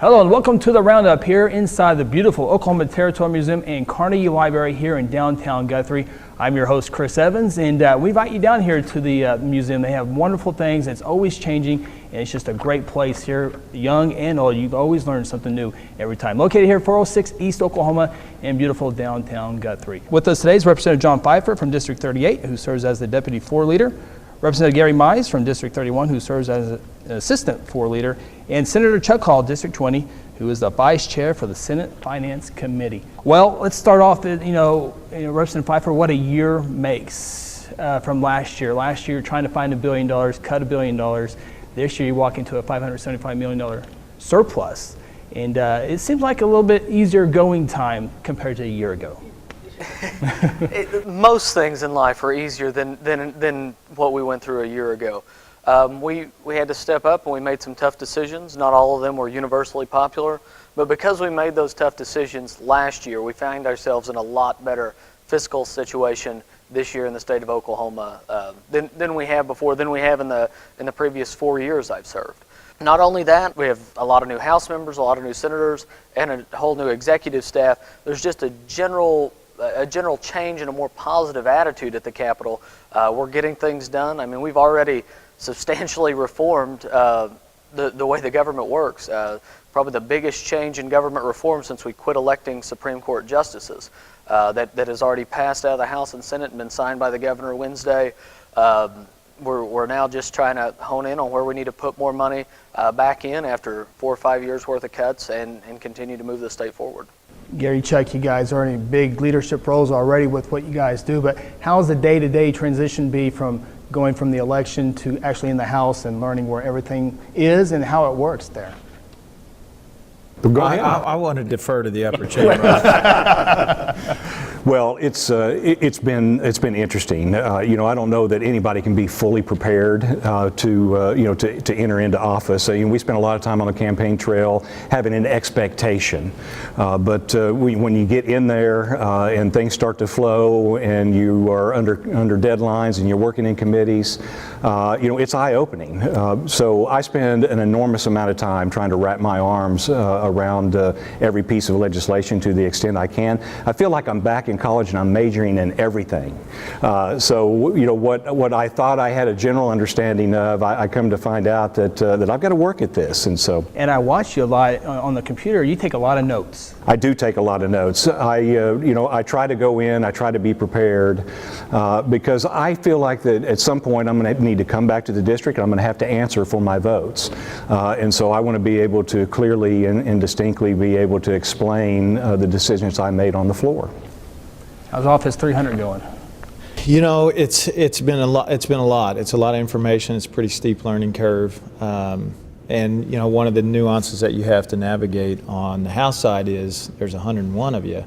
Hello and welcome to the Roundup here inside the beautiful Oklahoma Territorial Museum and Carnegie Library here in downtown Guthrie. I'm your host, Chris Evans, and we invite you down here to the museum. They have wonderful things. It's always changing, and it's just a great place here, young and old. You always learn something new every time. Located here, 406 East Oklahoma in beautiful downtown Guthrie. With us today is Representative John Pfeiffer from District 38, who serves as the Deputy Floor Leader. Representative Garry Mize from District 31, who serves as an Assistant Floor Leader, and Senator Chuck Hall, District 20, who is the Vice Chair for the Senate Finance Committee. Well, let's start off, Representative Pfeiffer, what a year makes from last year. Last year, trying to find $1 billion, cut $1 billion. This year, you walk into a $575 million surplus. And it seems like a little bit easier going time compared to a year ago. Most things in life are easier than what we went through a year ago. We had to step up and we made some tough decisions. Not all of them were universally popular, but because we made those tough decisions last year, we found ourselves in a lot better fiscal situation this year in the state of Oklahoma than we have before, than we have in the previous 4 years I've served. Not only that, we have a lot of new House members, a lot of new senators, and a whole new executive staff. There's just a general change and a more positive attitude at the Capitol. We're getting things done. I mean, we've already substantially reformed the way the government works. Probably the biggest change in government reform since we quit electing Supreme Court justices. That has already passed out of the House and Senate and been signed by the governor Wednesday. We're now just trying to hone in on where we need to put more money back in after 4 or 5 years worth of cuts and continue to move the state forward. Gary, Chuck, you guys are in big leadership roles already with what you guys do, but how's the day-to-day transition be from going from the election to actually in the House and learning where everything is and how it works there? I want to defer to the upper chamber. Well, it's been interesting. I don't know that anybody can be fully prepared to enter into office. We spent a lot of time on the campaign trail having an expectation, but when you get in there and things start to flow and you are under deadlines and you're working in committees, it's eye-opening. So I spend an enormous amount of time trying to wrap my arms around every piece of legislation to the extent I can. I feel like I'm back in college and I'm majoring in everything. So what I thought I had a general understanding of, I come to find out that I've got to work at this. And I watch you a lot on the computer. You take a lot of notes. I do take a lot of notes. I try to go in, I try to be prepared because I feel like that at some point I'm going to need to come back to the district and I'm going to have to answer for my votes. And so I want to be able to clearly and distinctly be able to explain the decisions I made on the floor. How's Office 300 going? It's been a lot. It's a lot of information. It's a pretty steep learning curve. And one of the nuances that you have to navigate on the House side is there's 101 of you,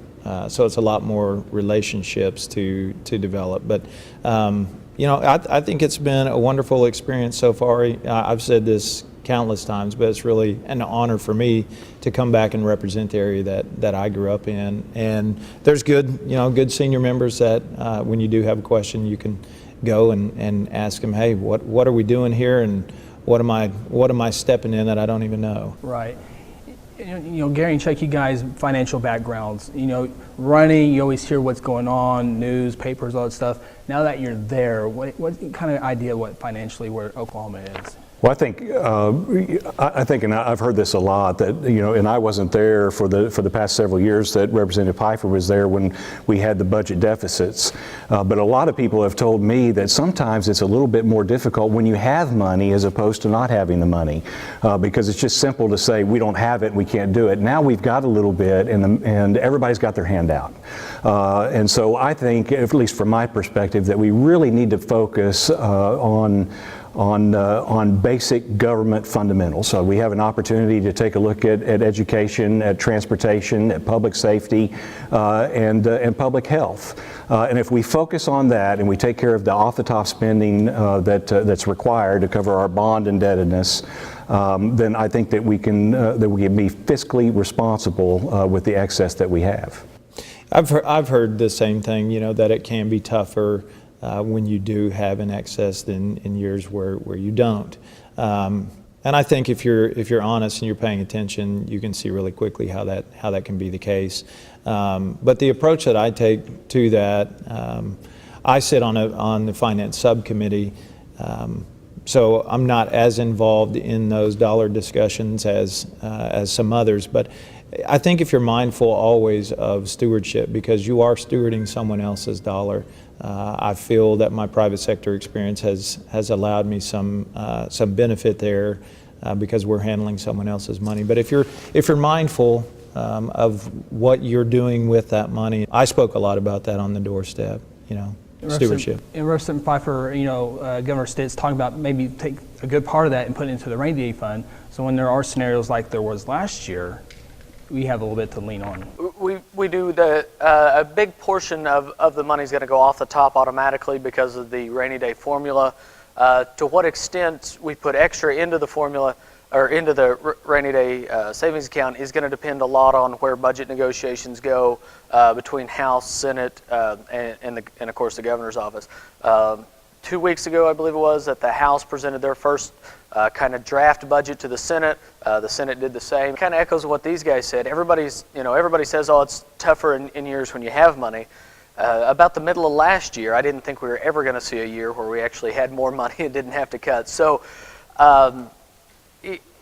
so it's a lot more relationships to develop. But I think it's been a wonderful experience so far. I've said this countless times, but it's really an honor for me to come back and represent the area that I grew up in. And there's good senior members that when you do have a question, you can go and ask them, hey, what are we doing here, and what am I stepping in that I don't even know? Right. Gary and Chuck, you guys, financial backgrounds, running, you always hear what's going on, news, papers, all that stuff. Now that you're there, what kind of idea what financially where Oklahoma is? Well, I think, and I've heard this a lot, that and I wasn't there for the past several years that Representative Pfeiffer was there when we had the budget deficits. But a lot of people have told me that sometimes it's a little bit more difficult when you have money as opposed to not having the money, because it's just simple to say we don't have it, we can't do it. Now we've got a little bit, and everybody's got their hand out. And so I think, at least from my perspective, that we really need to focus on basic government fundamentals. So we have an opportunity to take a look at education, at transportation, at public safety, and public health. And if we focus on that and we take care of the off-the-top spending that's required to cover our bond indebtedness, then I think that we can be fiscally responsible with the excess that we have. I've heard the same thing, that it can be tougher when you do have an excess than in years where you don't. And I think if you're honest and you're paying attention, you can see really quickly how that can be the case. But the approach that I take to that, I sit on the finance subcommittee, so I'm not as involved in those dollar discussions as some others. But I think if you're mindful always of stewardship, because you are stewarding someone else's dollar, I feel that my private sector experience has allowed me some benefit there because we're handling someone else's money. But if you're mindful of what you're doing with that money, I spoke a lot about that on the doorstep. Stewardship. And Representative Pfeiffer, Governor Stitt's talking about maybe take a good part of that and put it into the rainy day fund. So when there are scenarios like there was last year, we have a little bit to lean on. We do a big portion of the money is going to go off the top automatically because of the rainy day formula. To what extent we put extra into the formula or into the rainy day savings account is going to depend a lot on where budget negotiations go between House, Senate, and of course the governor's office. 2 weeks ago, I believe it was, that the House presented their first kind of draft budget to the Senate. The Senate did the same. Kind of echoes what these guys said. Everybody says, oh, it's tougher in years when you have money. About the middle of last year, I didn't think we were ever going to see a year where we actually had more money and didn't have to cut. So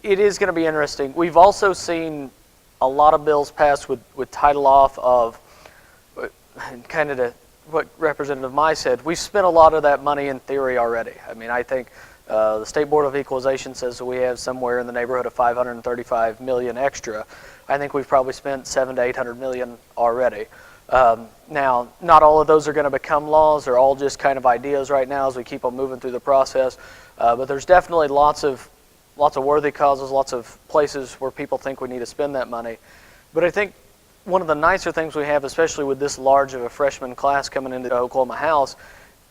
it is going to be interesting. We've also seen a lot of bills passed with title off of kind of what Representative Mize said. We've spent a lot of that money in theory already. I mean, I think the State Board of Equalization says that we have somewhere in the neighborhood of $535 million extra. I think we've probably spent $700 to $800 million already. Now, not all of those are going to become laws. They're all just kind of ideas right now as we keep on moving through the process. But there's definitely lots of worthy causes, lots of places where people think we need to spend that money. But I think one of the nicer things we have, especially with this large of a freshman class coming into Oklahoma House,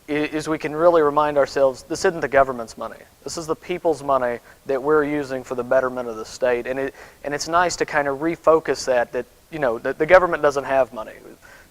is we can really remind ourselves this isn't the government's money. This is the people's money that we're using for the betterment of the state. And it's nice to kind of refocus that the government doesn't have money.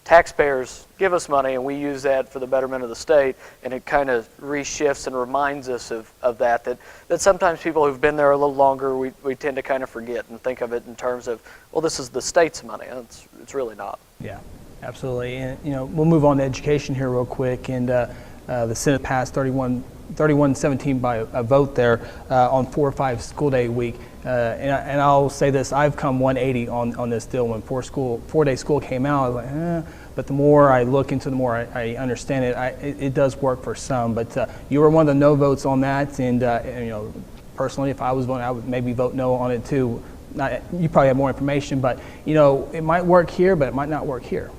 Taxpayers give us money and we use that for the betterment of the state, and it kind of reshifts and reminds us of that sometimes people who've been there a little longer, we tend to kind of forget and think of it in terms of, well, this is the state's money. It's really not. Yeah, absolutely. And we'll move on to education here real quick. And the Senate passed 31-17 by a vote there on 4 or 5 school day week. And I'll say this, I've come 180 on this deal. When 4-day school came out, I was like, but the more I look into it, the more I understand it. It does work for some, but you were one of the no votes on that, and personally, if I was voting, I would maybe vote no on it too. You probably have more information, but it might work here, but it might not work here.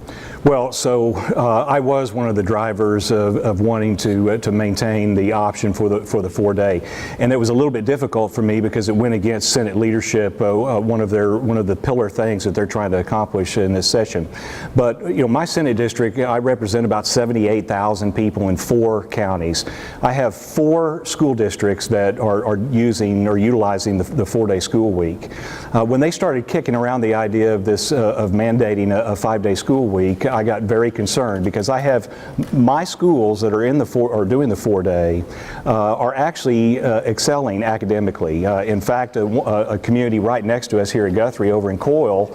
Well, so I was one of the drivers of wanting to maintain the option for the 4-day, and it was a little bit difficult for me because it went against Senate leadership. One of the pillar things that they're trying to accomplish in this session. But my Senate district, I represent about 78,000 people in 4 counties. I have 4 school districts that are utilizing the 4-day school week. When they started kicking around the idea of this of mandating a 5-day school week, I got very concerned because I have my schools that are doing the 4-day are actually excelling academically. In fact, a community right next to us here at Guthrie, over in Coyle,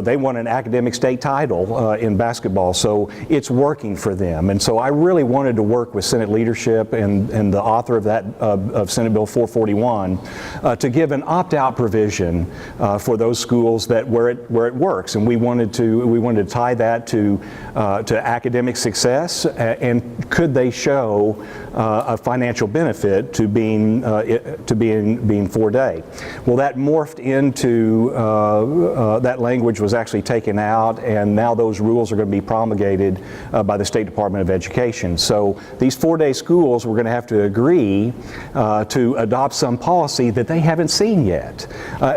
they won an academic state title in basketball, so it's working for them. And so I really wanted to work with Senate leadership and the author of that of Senate Bill 441 to give an opt-out provision for those schools where it works, and we wanted to tie that to academic success, and could they show a financial benefit to being 4-day. Well, that morphed into that language was actually taken out, and now those rules are going to be promulgated by the State Department of Education. So these 4-day schools, we're going to have to agree to adopt some policy that they haven't seen yet.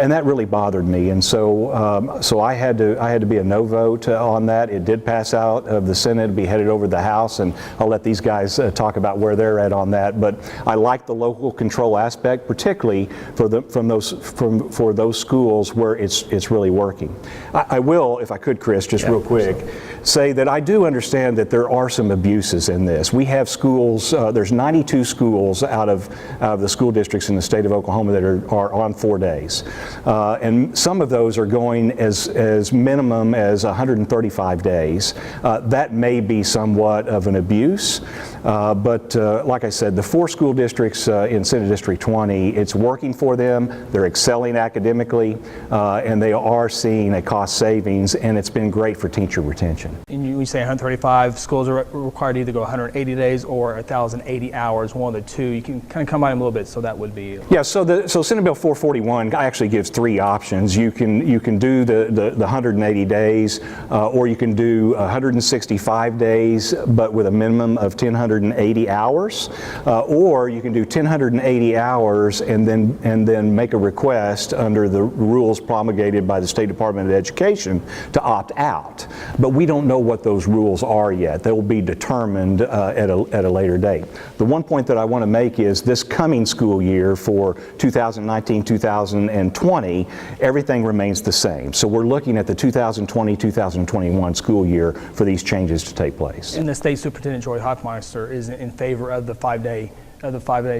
and that really bothered me. And so I had to be a no vote on that. It did pass out of the Senate, be headed over to the House, and I'll let these guys talk about where they're at on that. But I like the local control aspect, particularly for those schools where it's really working. I will, if I could, Chris, just real quick, say that I do understand that there are some abuses in this. We have schools. There's 92 schools out of the school districts in the state of Oklahoma that are on 4 days, and some of those are going as minimum as 135 days. That may be somewhat of an abuse, but like I said, the 4 school districts in Senate District 20, it's working for them. They're excelling academically, and they are seeing a cost savings, and it's been great for teacher retention. And we say 135 schools are required to either go 180 days or 1,080 hours, one of the two. You can kind of combine them a little bit, so that would be. Yeah. So Senate Bill 441 actually gives 3 options. You can do the 180 days, or you can do 165 days, but with a minimum of 1,080 hours, or you can do 1,080 hours and then make a request under the rules promulgated by the State Department of Education to opt out. But we don't know what those rules are yet. They will be determined at a later date. The one point that I want to make is this coming school year for 2019-2020, everything remains the same. So we're looking at the 2020-2021 school year for these changes to take place. And the state superintendent, Joy Hoffmeister, is in favor of the 5-day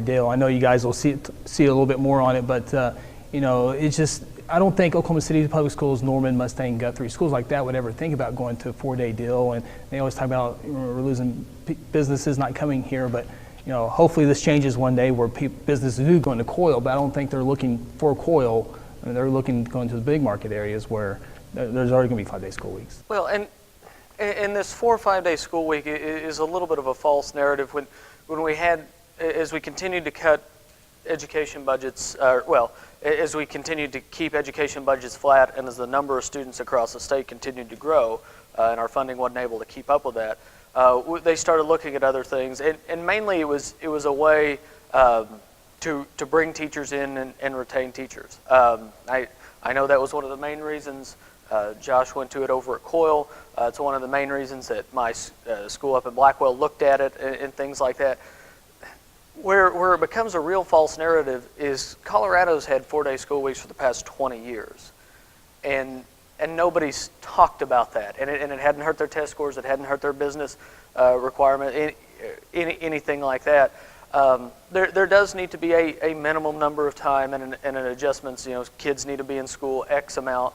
deal. I know you guys will see a little bit more on it, but it's just, I don't think Oklahoma City Public Schools, Norman, Mustang, Guthrie, schools like that would ever think about going to a 4-day deal. And they always talk about we're losing businesses not coming here, but hopefully this changes one day where businesses do go into COIL, but I don't think they're looking for COIL. I mean, they're looking to go into the big market areas where there's already going to be 5-day school weeks. Well, and this 4 or 5-day school week is a little bit of a false narrative. When we had, as we continued to cut education budgets, as we continued to keep education budgets flat, and as the number of students across the state continued to grow, and our funding wasn't able to keep up with that, they started looking at other things, and mainly it was a way to bring teachers in and retain teachers. I know that was one of the main reasons Josh went to it over at COIL. It's one of the main reasons that my school up in Blackwell looked at it and things like that. Where it becomes a real false narrative is Colorado's had 4-day school weeks for the past 20 years, and nobody's talked about that, and it hadn't hurt their test scores, it hadn't hurt their business requirement, anything like that. There does need to be a minimum number of time and an adjustments. Kids need to be in school X amount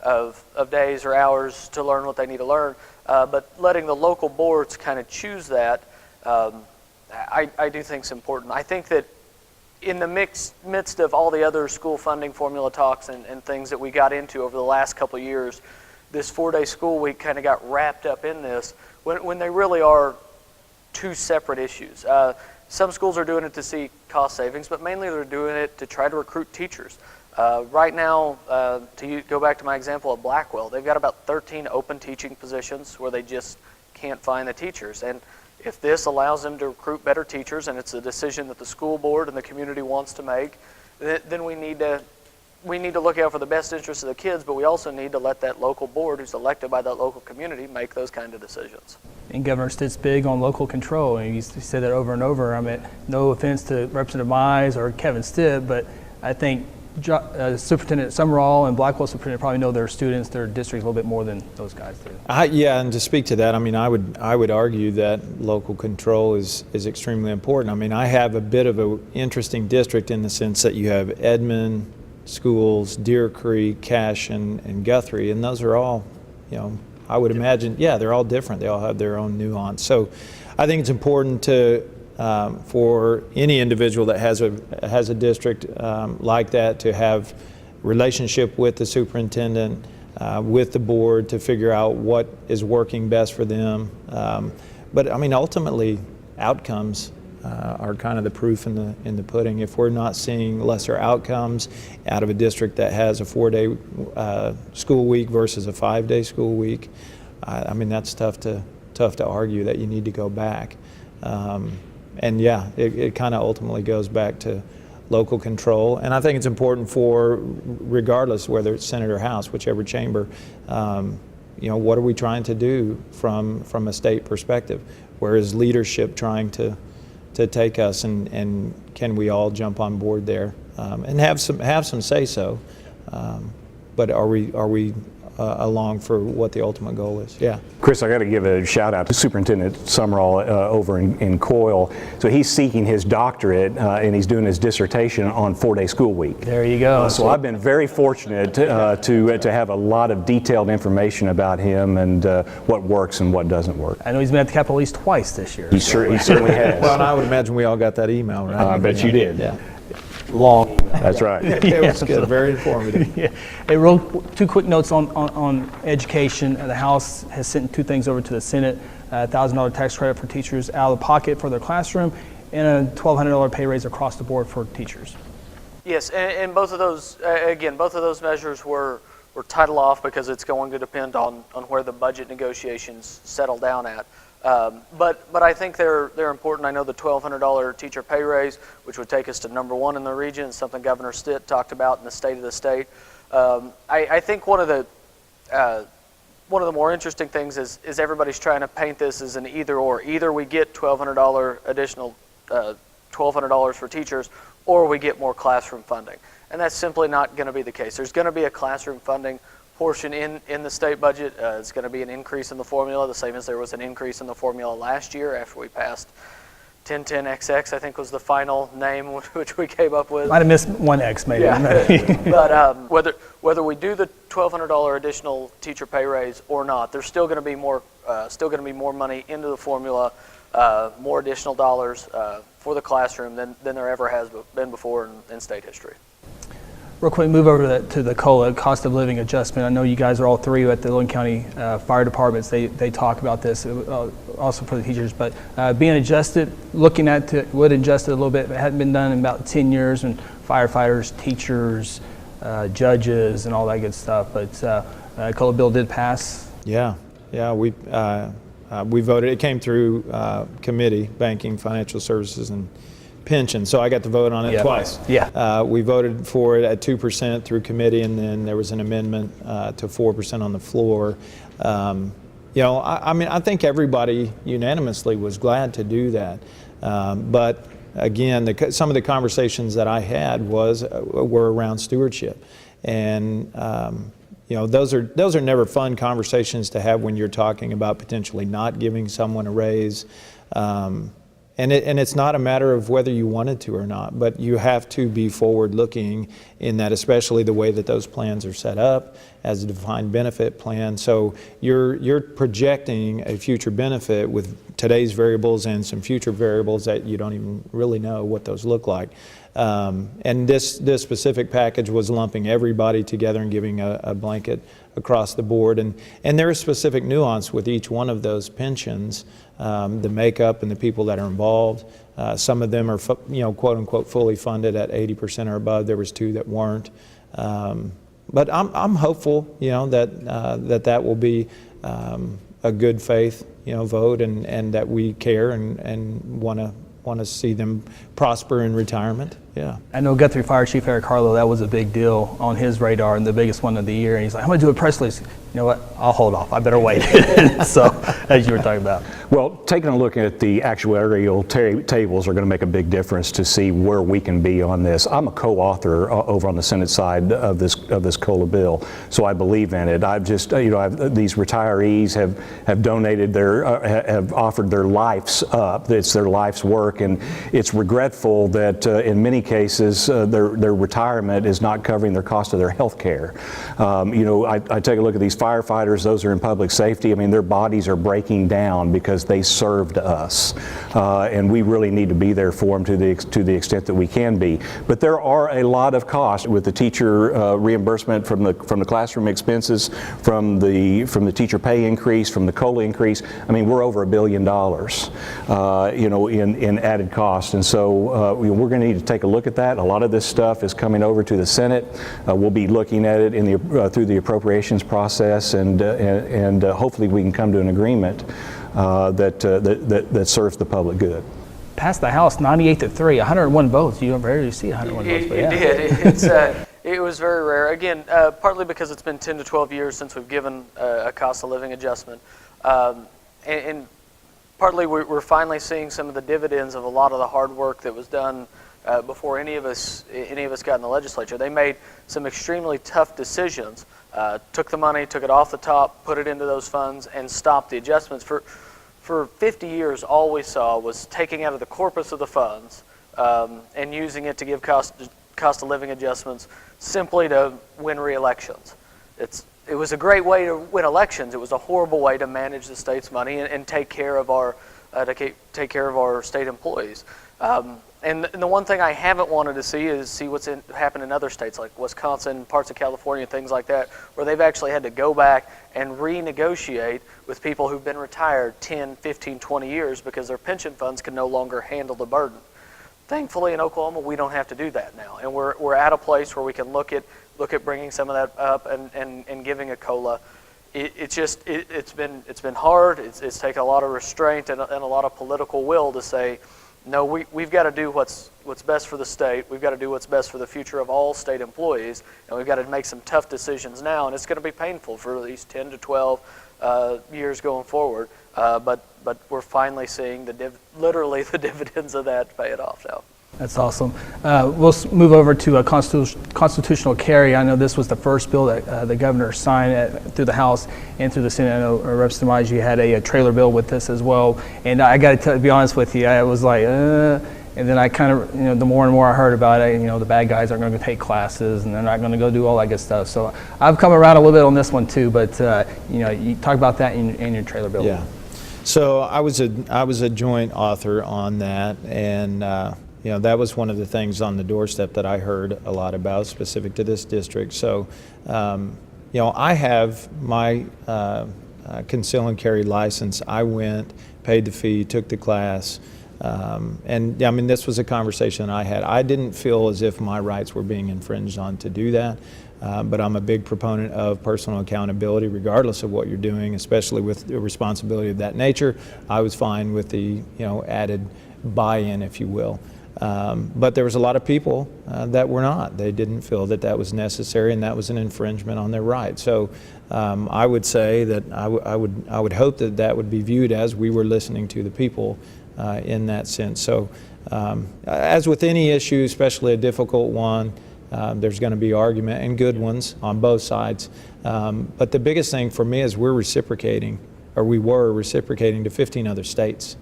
of days or hours to learn what they need to learn, but letting the local boards kind of choose that, I do think is important. I think that in the midst of all the other school funding formula talks and things that we got into over the last couple of years, this 4-day school week kind of got wrapped up in this when they really are 2 separate issues. Some schools are doing it to see cost savings, but mainly they're doing it to try to recruit teachers. Right now, to go back to my example of Blackwell, they've got about 13 open teaching positions where they just can't find the teachers. And if this allows them to recruit better teachers, and it's a decision that the school board and the community wants to make, then we need to look out for the best interests of the kids, but we also need to let that local board who's elected by that local community make those kind of decisions. And Governor Stitt's big on local control, and he said that over and over. I mean, no offense to Representative Mize or Kevin Stitt, but I think Superintendent Summerall and Blackwell Superintendent probably know their students, their districts a little bit more than those guys do. Yeah, and to speak to that, I mean, I would argue that local control is extremely important. I mean, I have a bit of an interesting district in the sense that you have Edmond schools, Deer Creek, Cache, and Guthrie, and those are all, I would imagine, they're all different. They all have their own nuance. So I think it's important to for any individual that has a district like that to have relationship with the superintendent, with the board to figure out what is working best for them. But I mean, ultimately, outcomes are kind of the proof in the pudding. If we're not seeing lesser outcomes out of a district that has a 4-day school week versus a 5-day school week, I mean, that's tough to argue that you need to go back. And yeah, it kind of ultimately goes back to local control. And I think it's important for, regardless whether it's Senate or House, whichever chamber, what are we trying to do from a state perspective? Where is leadership trying to take us, and can we all jump on board there and have some say so? But are we along for what the ultimate goal is? Yeah. Chris, I got to give a shout out to Superintendent Summerall over in Coyle. So he's seeking his doctorate and he's doing his dissertation on 4-day school week. There you go. So I've been very fortunate to have a lot of detailed information about him and what works and what doesn't work. I know he's been at the Capitol at least twice this year. He certainly has. Well, and I would imagine we all got that email, right? I bet you did. Yeah. Long. That's right. It was good. Very informative. Yeah. Hey, two quick notes on education. The House has sent 2 things over to the Senate: $1,000 tax credit for teachers out of pocket for their classroom, and a $1,200 pay raise across the board for teachers. Yes, and both of those, both of those measures were titled off because it's going to depend on where the budget negotiations settle down at. But I think they're important. I know the $1,200 teacher pay raise, which would take us to #1 in the region, is something Governor Stitt talked about in the State of the State. I think one of the more interesting things is everybody's trying to paint this as an either or. Either we get $1,200 additional $1,200 for teachers, or we get more classroom funding, and that's simply not going to be the case. There's going to be a classroom funding portion in the state budget. It's going to be an increase in the formula, the same as there was an increase in the formula last year after we passed 1010XX, I think was the final name which we came up with. Might have missed 1X maybe. Yeah. But whether we do the $1,200 additional teacher pay raise or not, there's still going to be more money into the formula, more additional dollars for the classroom than there ever has been before in state history. Real quick, move over to the COLA, cost of living adjustment. I know you guys are all 3 at the Logan County Fire Departments. They talk about this, also for the teachers. But being adjusted, looking at it, would adjust it a little bit. It hadn't been done in about 10 years, and firefighters, teachers, judges, and all that good stuff. But COLA bill did pass. Yeah. We voted. It came through committee, banking, financial services, and pension, so I got to vote on it twice. Yeah. We voted for it at 2% through committee, and then there was an amendment to 4% on the floor. I think everybody unanimously was glad to do that. But again, some of the conversations that I had were around stewardship, and those are never fun conversations to have when you're talking about potentially not giving someone a raise. And it's not a matter of whether you wanted to or not, but you have to be forward-looking in that, especially the way that those plans are set up as a defined benefit plan. So you're projecting a future benefit with today's variables and some future variables that you don't even really know what those look like. And this specific package was lumping everybody together and giving a blanket across the board. And there is specific nuance with each one of those pensions, the makeup and the people that are involved. Some of them are, quote unquote, fully funded at 80% or above. There was 2 that weren't. But I'm hopeful, that will be a good faith, vote, and that we care and want to see them prosper in retirement. Yeah. I know Guthrie Fire Chief Eric Harlow, that was a big deal on his radar and the biggest one of the year. And he's like, I'm going to do a press release. You know what? I'll hold off. I better wait. So, as you were talking about. Well, taking a look at the actuarial tables are going to make a big difference to see where we can be on this. I'm a co-author over on the Senate side of this COLA bill, so I believe in it. I've just, these retirees have donated have offered their lives up. It's their life's work, and it's regretful that in many cases their retirement is not covering their cost of their health care. I take a look at these firefighters, those are in public safety. I mean, their bodies are breaking down because they served us, and we really need to be there for them to the extent that we can be. But there are a lot of costs with the teacher reimbursement from the classroom expenses, from the teacher pay increase, from the COLA increase. I mean, we're over $1 billion, in added costs, and so we're going to need to take a look at that. A lot of this stuff is coming over to the Senate. We'll be looking at it through the appropriations process, and hopefully we can come to an agreement that serves the public good. passed the House 98-3, 101 votes. You don't rarely see 101 votes, but yeah. It did. It was very rare. Again, partly because it's been 10 to 12 years since we've given a cost of living adjustment, and partly we're finally seeing some of the dividends of a lot of the hard work that was done before any of us got in the legislature. They made some extremely tough decisions. Took the money, took it off the top, put it into those funds, and stopped the adjustments. For 50 years, all we saw was taking out of the corpus of the funds and using it to give cost of living adjustments simply to win re-elections. It was a great way to win elections. It was a horrible way to manage the state's money and take care of our state employees. And the one thing I haven't wanted to see is what's happened in other states like Wisconsin, parts of California, things like that, where they've actually had to go back and renegotiate with people who've been retired 10, 15, 20 years because their pension funds can no longer handle the burden. Thankfully, in Oklahoma, we don't have to do that now, and we're at a place where we can look at bringing some of that up and giving a COLA. It's been hard. It's taken a lot of restraint and a lot of political will to say, no, we've got to do what's best for the state. We've got to do what's best for the future of all state employees, and we've got to make some tough decisions now. And it's going to be painful for at least 10 to 12 years going forward. But we're finally seeing literally the dividends of that pay it off now. That's awesome. We'll move over to a constitutional carry. I know this was the first bill that the governor signed through the House and through the Senate. I know Representative Mize, you had a trailer bill with this as well. And I got to be honest with you, I was like, and then I kind of, the more and more I heard about it, the bad guys are going to take classes and they're not going to go do all that good stuff. So I've come around a little bit on this one too, but you talk about that in your trailer bill. Yeah. So I was a joint author on that, and that was one of the things on the doorstep that I heard a lot about, specific to this district. So, I have my conceal and carry license. I went, paid the fee, took the class, and this was a conversation I had. I didn't feel as if my rights were being infringed on to do that. But I'm a big proponent of personal accountability, regardless of what you're doing, especially with a responsibility of that nature. I was fine with the added buy-in, if you will. But there was a lot of people that were not. They didn't feel that was necessary, and that was an infringement on their rights. So I would say that I would hope that would be viewed as we were listening to the people in that sense. So as with any issue, especially a difficult one, there's going to be argument, and good ones on both sides. But the biggest thing for me is we were reciprocating to 15 other states.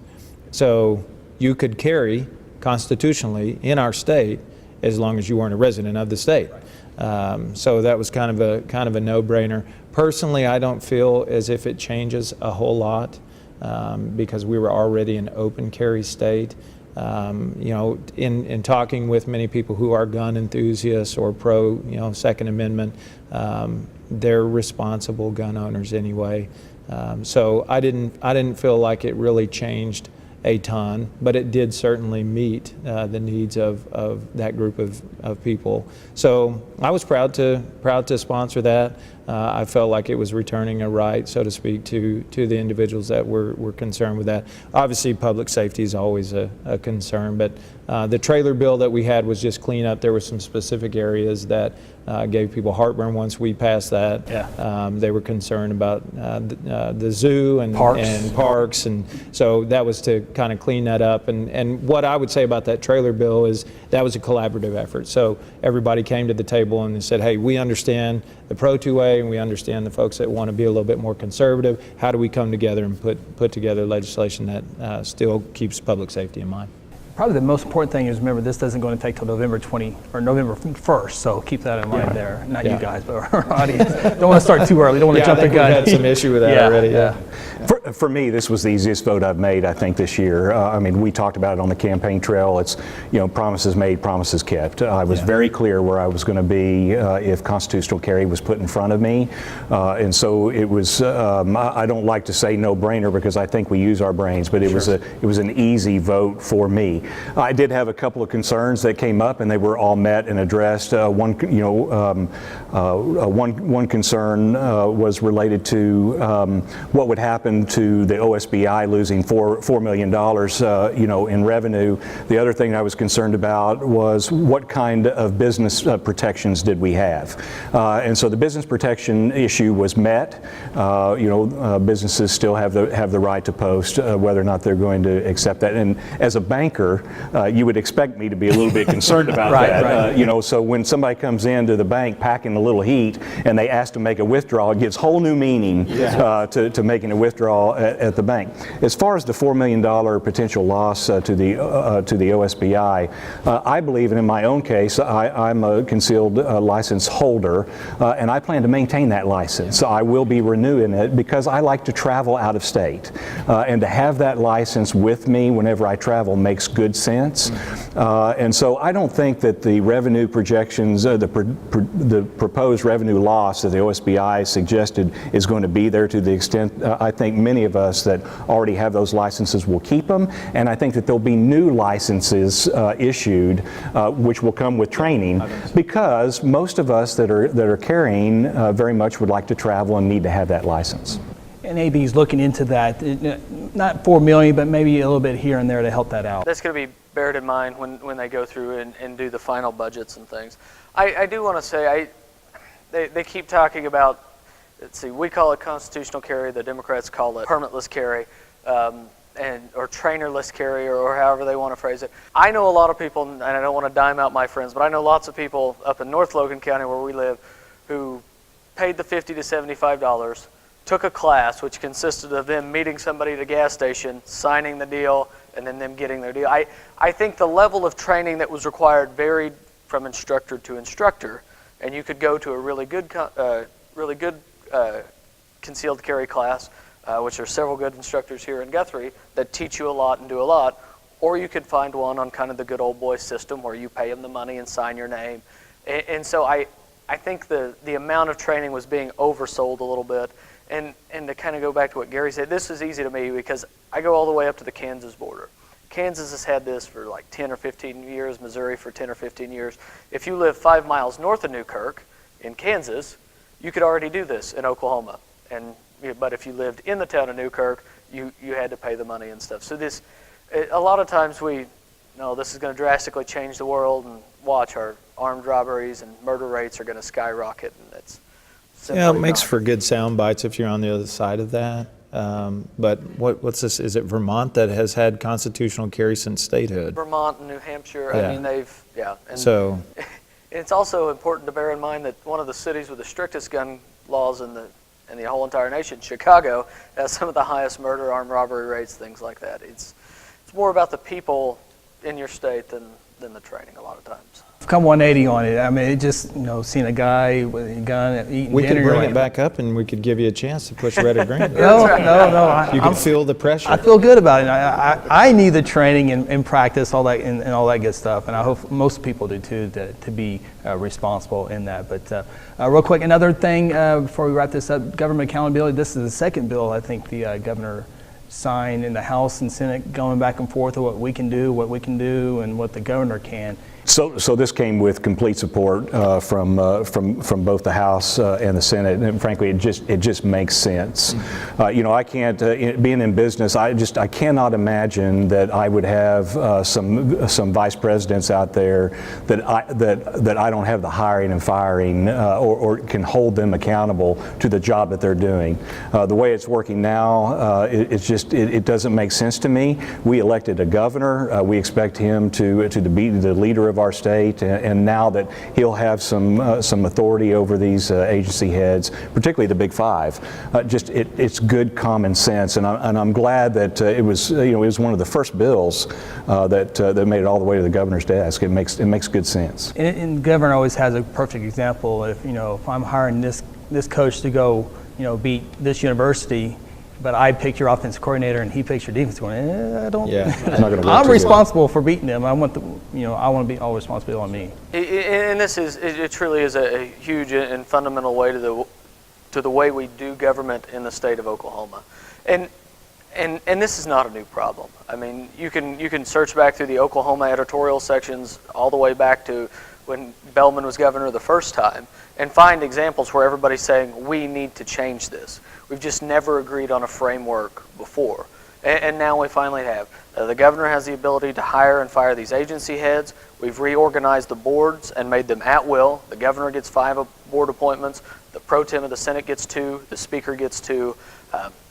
So you could carry constitutionally in our state as long as you weren't a resident of the state. So that was kind of a no-brainer. Personally, I don't feel as if it changes a whole lot because we were already an open carry state. In talking with many people who are gun enthusiasts or pro, Second Amendment, they're responsible gun owners anyway. So I didn't feel like it really changed a ton, but it did certainly meet the needs of that group of people. So I was proud to sponsor that. I felt like it was returning a right, so to speak, to the individuals that were concerned with that. Obviously, public safety is always a concern, but the trailer bill that we had was just clean up. There were some specific areas that gave people heartburn once we passed that. Yeah. They were concerned about the zoo and parks, and so that was to kind of clean that up. And what I would say about that trailer bill is that was a collaborative effort. So everybody came to the table and they said, hey, we understand the pro 2A and we understand the folks that want to be a little bit more conservative. How do we come together and put together legislation that still keeps public safety in mind? Probably the most important thing is remember this isn't going to take till November 1st, so keep that in mind there. Not you guys, but our audience. Don't want to start too early. Don't want to jump the gun. We've had some issue with that already. Yeah. For me, this was the easiest vote I've made, I think, this year. We talked about it on the campaign trail. It's, promises made, promises kept. I was very clear where I was going to be if constitutional carry was put in front of me. And so it was, I don't like to say no-brainer because I think we use our brains, but it was an easy vote for me. Guthrie. I did have a couple of concerns that came up, and they were all met and addressed. One concern was related to what would happen to the OSBI losing $4 million, in revenue. The other thing I was concerned about was what kind of business protections did we have, and so the business protection issue was met. Businesses still have the right to post whether or not they're going to accept that. And as a banker, you would expect me to be a little bit concerned about that. Right. So when somebody comes into the bank packing a little heat and they ask to make a withdrawal, it gives whole new meaning to making a withdrawal at the bank. As far as the $4 million potential loss to the OSBI, I believe, and in my own case, I'm a concealed license holder, and I plan to maintain that license. I will be renewing it because I like to travel out of state, and to have that license with me whenever I travel makes good sense. And so I don't think that the revenue projections, the proposed revenue loss that the OSBI suggested is going to be there to the extent I think many of us that already have those licenses will keep them, and I think that there'll be new licenses issued which will come with training, because most of us that are carrying very much would like to travel and need to have that license. And AB's looking into that, not $4 million, but maybe a little bit here and there to help that out. That's going to be beared in mind when they go through and do the final budgets and things. I do want to say, they keep talking about, let's see, we call it constitutional carry, the Democrats call it permitless carry, or trainerless carry, or however they want to phrase it. I know a lot of people, and I don't want to dime out my friends, but I know lots of people up in North Logan County where we live who paid the $50 to $75, took a class which consisted of them meeting somebody at a gas station, signing the deal, and then them getting their deal. I think the level of training that was required varied from instructor to instructor, and you could go to a really good concealed carry class, which are several good instructors here in Guthrie that teach you a lot and do a lot, or you could find one on kind of the good old boy system where you pay them the money and sign your name. And so I think the amount of training was being oversold a little bit. And to kind of go back to what Gary said, this is easy to me because I go all the way up to the Kansas border. Kansas has had this for like 10 or 15 years, Missouri for 10 or 15 years. If you live 5 miles north of Newkirk in Kansas, you could already do this in Oklahoma. But if you lived in the town of Newkirk, you had to pay the money and stuff. So a lot of times this is going to drastically change the world, and watch, our armed robberies and murder rates are going to skyrocket, and it's it makes for good sound bites if you're on the other side of that. But what's this? Is it Vermont that has had constitutional carry since statehood? Vermont and New Hampshire. Yeah. I mean, And so it's also important to bear in mind that one of the cities with the strictest gun laws in the whole entire nation, Chicago, has some of the highest murder, armed robbery rates, things like that. It's more about the people in your state than the training a lot of times. Come 180 on it. I mean, it just, seeing a guy with a gun eating we dinner. could bring it back up and we could give you a chance to push red or green. No. You can feel the pressure. I feel good about it. I need the training and practice, all that and all that good stuff, and I hope most people do too, to be responsible in that. But real quick, another thing before we wrap this up, government accountability. This is the second bill I think the governor signed in the House and Senate, going back and forth of what we can do, and what the governor can. So this came with complete support from both the House and the Senate, and frankly, it just makes sense. I can't, being in business, I cannot imagine that I would have some vice presidents out there that I don't have the hiring and firing or can hold them accountable to the job that they're doing. The way it's working now, it doesn't make sense to me. We elected a governor. We expect him to be the leader of our state, and now that he'll have some authority over these agency heads, particularly the Big Five, it's good common sense, and I'm glad that it was one of the first bills that made it all the way to the governor's desk. It makes good sense. And the governor always has a perfect example. If I'm hiring this coach to go beat this university, but I picked your offensive coordinator and he picks your defense coordinator. I don't. Yeah, it's not going to work. I'm responsible for beating them. I want to be all responsibility on me. And it truly is a huge and fundamental way to the way we do government in the state of Oklahoma. And And this is not a new problem. I mean, you can search back through the Oklahoma editorial sections all the way back to when Bellman was governor the first time and find examples where everybody's saying, we need to change this. We've just never agreed on a framework before. And now we finally have. The governor has the ability to hire and fire these agency heads. We've reorganized the boards and made them at will. The governor gets 5 board appointments. The pro tem of the Senate gets 2. The speaker gets 2.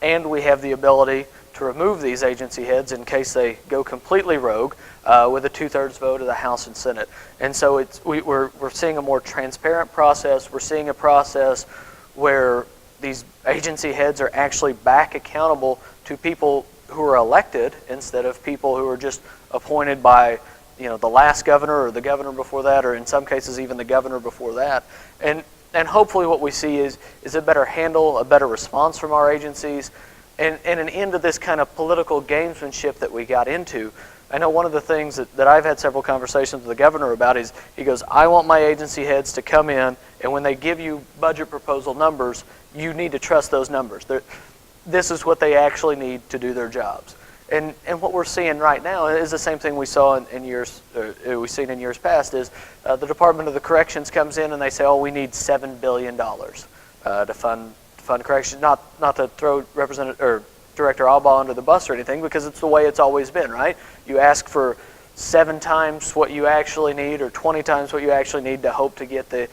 And we have the ability to remove these agency heads in case they go completely rogue with a 2/3 vote of the House and Senate. And so we're seeing a more transparent process. We're seeing a process where these agency heads are actually back accountable to people who are elected instead of people who are just appointed by the last governor or the governor before that, or in some cases even the governor before that. And hopefully what we see is a better handle, a better response from our agencies, and an end to this kind of political gamesmanship that we got into. I know one of the things that I've had several conversations with the governor about is he goes, I want my agency heads to come in, and when they give you budget proposal numbers, you need to trust those numbers. This is what they actually need to do their jobs. And what we're seeing right now is the same thing we saw in years past. Is the Department of the Corrections comes in and they say, oh, we need $7 billion to fund corrections. Not to throw Director Albaugh under the bus or anything, because it's the way it's always been, right? You ask for 7 times what you actually need or 20 times what you actually need to hope to get the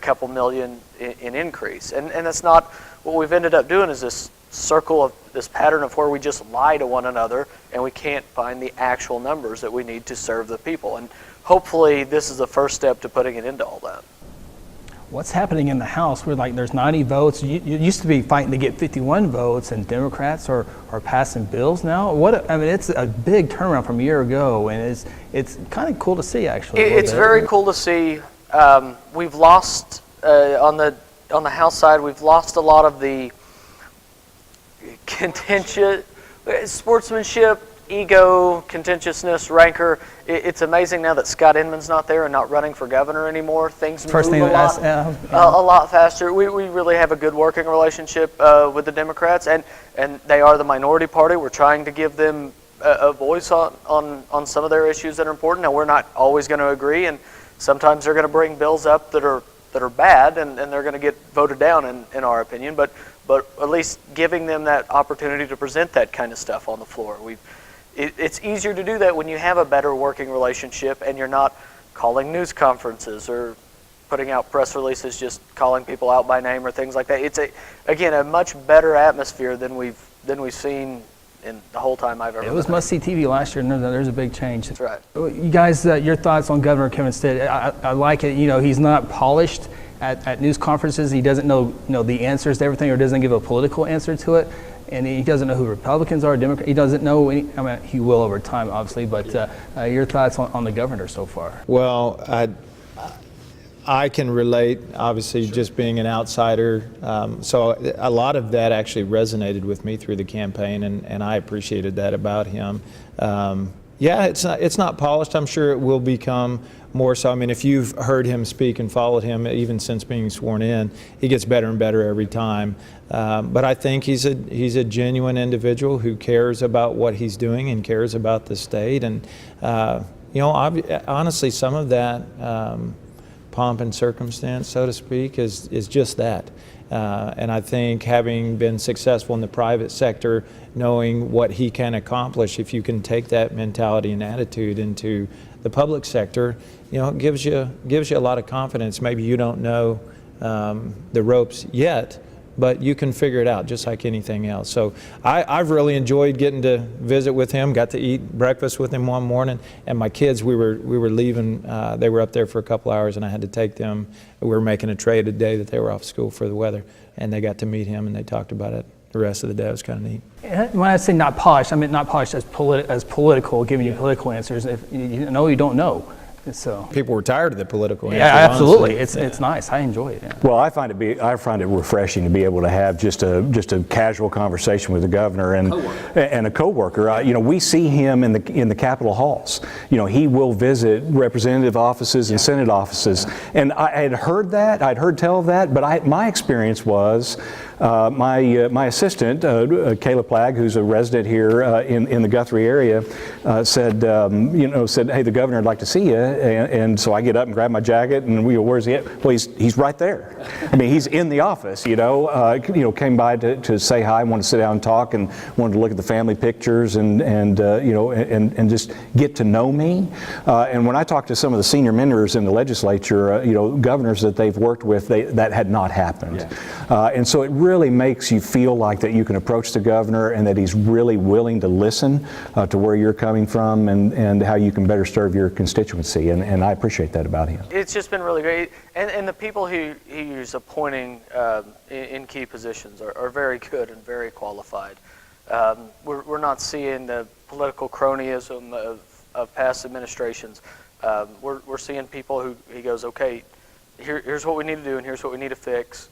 couple million in increase. And that's not what we've ended up doing. Is this circle of this pattern of where we just lie to one another and we can't find the actual numbers that we need to serve the people. And hopefully this is the first step to putting an end to all that. What's happening in the House? We're like, there's 90 votes. You used to be fighting to get 51 votes, and Democrats are passing bills now. It's a big turnaround from a year ago, and it's kind of cool to see, actually. It's very cool to see. We've lost on the House side. We've lost a lot of the contentious sportsmanship, ego, contentiousness, rancor. It's amazing now that Scott Inman's not there and not running for governor anymore. Things move a lot faster. We really have a good working relationship with the Democrats, and they are the minority party. We're trying to give them a voice on some of their issues that are important. Now, we're not always going to agree, and sometimes they're going to bring bills up that are bad, and they're going to get voted down in our opinion, but at least giving them that opportunity to present that kind of stuff on the floor. It's easier to do that when you have a better working relationship and you're not calling news conferences or putting out press releases just calling people out by name or things like that. It's a much better atmosphere than we've seen in the whole time I've ever been. It was must-see TV last year, and there's a big change. That's right. You guys, your thoughts on Governor Kevin Stitt? I like it. He's not polished at news conferences. He doesn't know the answers to everything, or doesn't give a political answer to it. And he doesn't know who Republicans are, Democrats. He doesn't know any. I mean, he will over time, obviously. But your thoughts on the governor so far? Well, I can relate, obviously, sure, just being an outsider. So a lot of that actually resonated with me through the campaign, and I appreciated that about him. It's not polished. I'm sure it will become more so. I mean, if you've heard him speak and followed him even since being sworn in, he gets better and better every time. But I think he's a genuine individual who cares about what he's doing and cares about the state. And honestly, some of that pomp and circumstance, so to speak, is just that. And I think having been successful in the private sector, knowing what he can accomplish, if you can take that mentality and attitude into the public sector, it gives you a lot of confidence. Maybe you don't know the ropes yet, but you can figure it out just like anything else. So I've really enjoyed getting to visit with him, got to eat breakfast with him one morning, and my kids, we were leaving, they were up there for a couple hours and I had to take them. We were making a trade the day that they were off school for the weather, and they got to meet him and they talked about it the rest of the day. It was kind of neat. When I say not polished, I mean not polished as political, giving you political answers. If you know, you don't know. So people were tired of the political answers. Yeah, absolutely. Honestly. It's nice. I enjoy it. Yeah. Well, I find it refreshing to be able to have just a casual conversation with the governor and a coworker. We see him in the Capitol halls. He will visit representative offices and Senate offices, and I had heard tell of that, but my experience was My assistant, Kayla Plagg, who's a resident here in the Guthrie area, said, hey, the governor would like to see you. And so I get up and grab my jacket, and where's he at? Well, he's right there. I mean, he's in the office. Came by to say hi, wanted to sit down and talk, and wanted to look at the family pictures and just get to know me. And when I talked to some of the senior members in the legislature, governors that they've worked with, that had not happened. Yeah. And so it really makes you feel like that you can approach the governor and that he's really willing to listen to where you're coming from and how you can better serve your constituency. And I appreciate that about him. It's just been really great. And the people he's appointing in key positions are very good and very qualified. We're not seeing the political cronyism of past administrations. We're seeing people who he goes, okay, here's what we need to do and here's what we need to fix.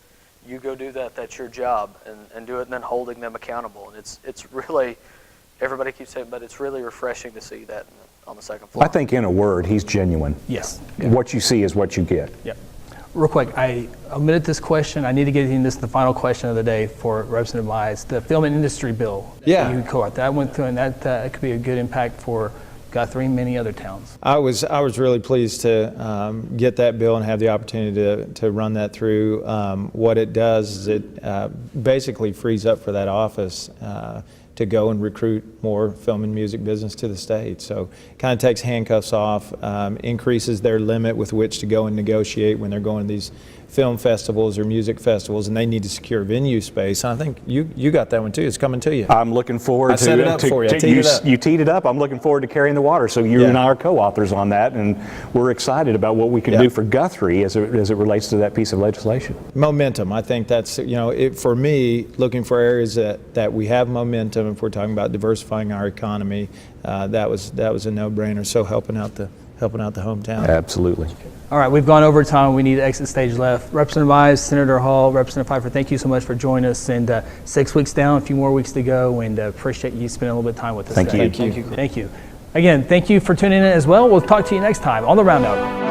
You go do that. That's your job, and do it, and then holding them accountable. And it's really, everybody keeps saying, but it's really refreshing to see that on the second floor. I think, in a word, he's genuine. Yes. Yeah. What you see is what you get. Yep. Real quick, I omitted this question. I need to get in this the final question of the day for Representative Mize. The film and industry bill. Yeah. You co-authored that went through, and that could be a good impact for Guthrie and many other towns. I was really pleased to get that bill and have the opportunity to run that through. What it does is it basically frees up for that office to go and recruit more film and music business to the state. So kind of takes handcuffs off, increases their limit with which to go and negotiate when they're going to these film festivals or music festivals, and they need to secure venue space. And I think you got that one too. It's coming to you. I'm looking forward I set it up for you. I teed it up. You teed it up. I'm looking forward to carrying the water. So you and I are co-authors on that, and we're excited about what we can do for Guthrie as it relates to that piece of legislation. Momentum. I think that's, for me, looking for areas that we have momentum. If we're talking about diversifying our economy, that was a no-brainer. So helping out the hometown. Absolutely. All right, we've gone over time. We need to exit stage left. Representative Mize, Senator Hall, Representative Pfeiffer, thank you so much for joining us. And 6 weeks down, a few more weeks to go, and appreciate you spending a little bit of time with us. Thank you. Thank you. Again, thank you for tuning in as well. We'll talk to you next time on the Roundup.